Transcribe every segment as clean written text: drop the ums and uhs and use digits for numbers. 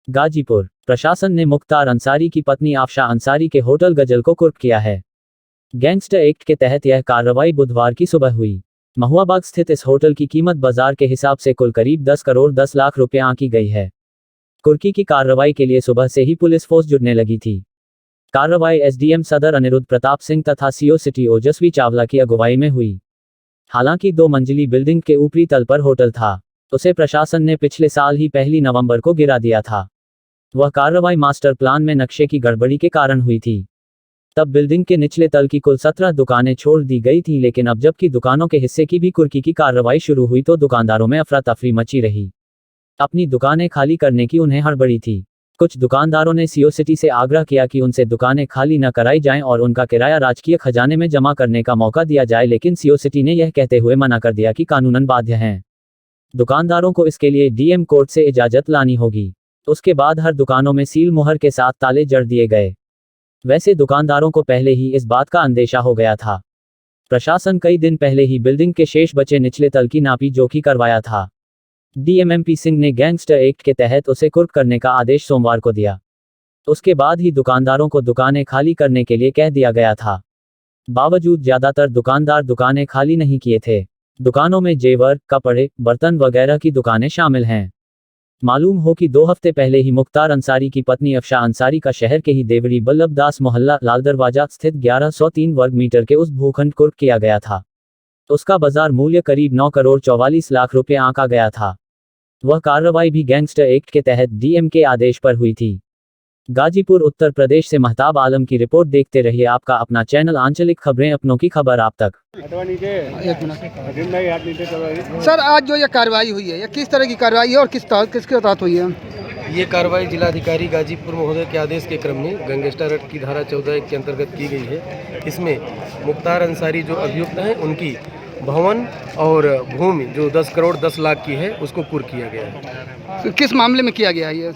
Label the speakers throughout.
Speaker 1: गाजीपुर प्रशासन ने मुख्तार अंसारी की पत्नी आफशा अंसारी के होटल गजल को कुर्क किया है। गैंगस्टर एक्ट के तहत यह कार्रवाई बुधवार की सुबह हुई। महुआबाग स्थित इस होटल की कीमत बाजार के हिसाब से कुल करीब 10 करोड़ 10 लाख रुपए आंकी गई है। कुर्की की कार्रवाई के लिए सुबह से ही पुलिस फोर्स जुटने लगी थी। कार्रवाई एसडीएम सदर अनिरुद्ध प्रताप सिंह तथा सीओ सिटी ओजस्वी चावला की अगुवाई में हुई। हालांकि 2 मंजिली बिल्डिंग के ऊपरी तल पर होटल था, उसे प्रशासन ने पिछले साल ही 1 नवंबर को गिरा दिया था। वह कार्रवाई मास्टर प्लान में नक्शे की गड़बड़ी के कारण हुई थी। तब बिल्डिंग के निचले तल की कुल 17 दुकानें छोड़ दी गई थी, लेकिन अब जबकि दुकानों के हिस्से की भी कुर्की की कार्रवाई शुरू हुई तो दुकानदारों में अफरा तफरी मची रही। अपनी दुकानें खाली करने की उन्हें हड़बड़ी थी। कुछ दुकानदारों ने सीओ सिटी से आग्रह किया कि उनसे दुकानें खाली न कराई जाएं और उनका किराया राजकीय खजाने में जमा करने का मौका दिया जाए, लेकिन सीओ सिटी ने यह कहते हुए मना कर दिया कि कानूनन बाध्य हैं। दुकानदारों को इसके लिए डीएम कोर्ट से इजाजत लानी होगी। उसके बाद हर दुकानों में सील मुहर के साथ ताले जड़ दिए गए। वैसे दुकानदारों को पहले ही इस बात का अंदेशा हो गया था। प्रशासन कई दिन पहले ही बिल्डिंग के शेष बचे निचले तल की नापी जोखी करवाया था। डीएमएमपी सिंह ने गैंगस्टर एक्ट के तहत उसे कुर्क करने का आदेश सोमवार को दिया। उसके बाद ही दुकानदारों को दुकानें खाली करने के लिए कह दिया गया था। बावजूद ज्यादातर दुकानदार दुकानें खाली नहीं किए थे। दुकानों में जेवर, कपड़े, बर्तन वगैरह की दुकानें शामिल हैं। मालूम हो कि 2 हफ्ते पहले ही मुख्तार अंसारी की पत्नी आफशा अंसारी का शहर के ही देवरी बल्लभदास मोहल्ला लाल दरवाजा स्थित 1103 वर्ग मीटर के उस भूखंड कुर्क किया गया था। उसका बाजार मूल्य करीब 9 करोड़ 44 लाख रुपए आंका गया था। वह कार्रवाई भी गैंगस्टर एक्ट के तहत डीएम के आदेश पर हुई थी। गाजीपुर उत्तर प्रदेश से महताब आलम की रिपोर्ट। देखते रहिए आपका अपना चैनल आंचलिक खबरें, अपनों की खबर आप तक।
Speaker 2: सर, आज जो ये कार्रवाई हुई है, ये किस तरह की कार्रवाई है और किसके तहत हुई है?
Speaker 3: ये कार्रवाई जिलाधिकारी गाजीपुर महोदय के आदेश के क्रम में गैंगस्टर एक्ट की धारा 14 के अंतर्गत की गई है। इसमें मुख्तार अंसारी जो अभियुक्त हैं, उनकी भवन और भूमि जो 10 करोड़ 10 लाख की है, उसको कुर्क किया गया है।
Speaker 2: किस मामले में किया गया है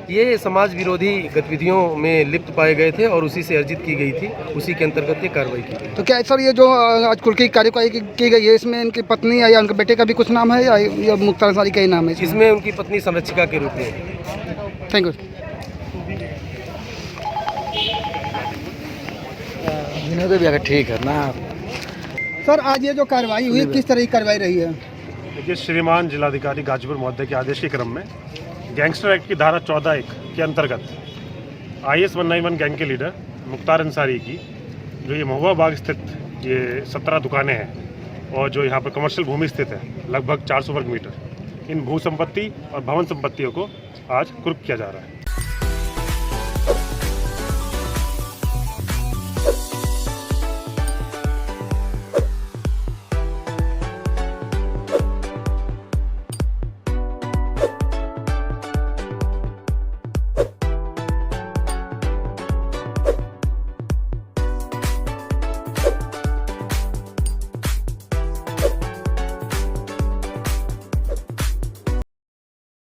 Speaker 3: ये समाज विरोधी गतिविधियों में लिप्त पाए गए थे और उसी से अर्जित की गई थी, उसी के अंतर्गत ये कार्रवाई की गई।
Speaker 2: तो क्या सर, ये जो आज कुर्की की कार्रवाई की गई है, इसमें इनकी पत्नी या उनके बेटे का भी कुछ नाम है या मुख्तार अंसारी का ही नाम है?
Speaker 3: इसमें उनकी पत्नी संरक्षिका के रूप में।
Speaker 2: Thank you.
Speaker 4: ठीक है ना
Speaker 2: सर, आज ये जो कार्रवाई हुई, किस तरह की कार्रवाई रही है?
Speaker 5: देखिए, श्रीमान जिलाधिकारी गाजीपुर महोदय के आदेश के क्रम में गैंगस्टर एक्ट की धारा 14(1) के अंतर्गत IS 191 गैंग के लीडर मुख्तार अंसारी की जो ये महुआबाग स्थित ये 17 दुकानें हैं और जो यहाँ पर कमर्शियल भूमि स्थित है लगभग 400 वर्ग मीटर, इन भू संपत्ति और भवन संपत्तियों को आज कुर्क किया जा रहा है।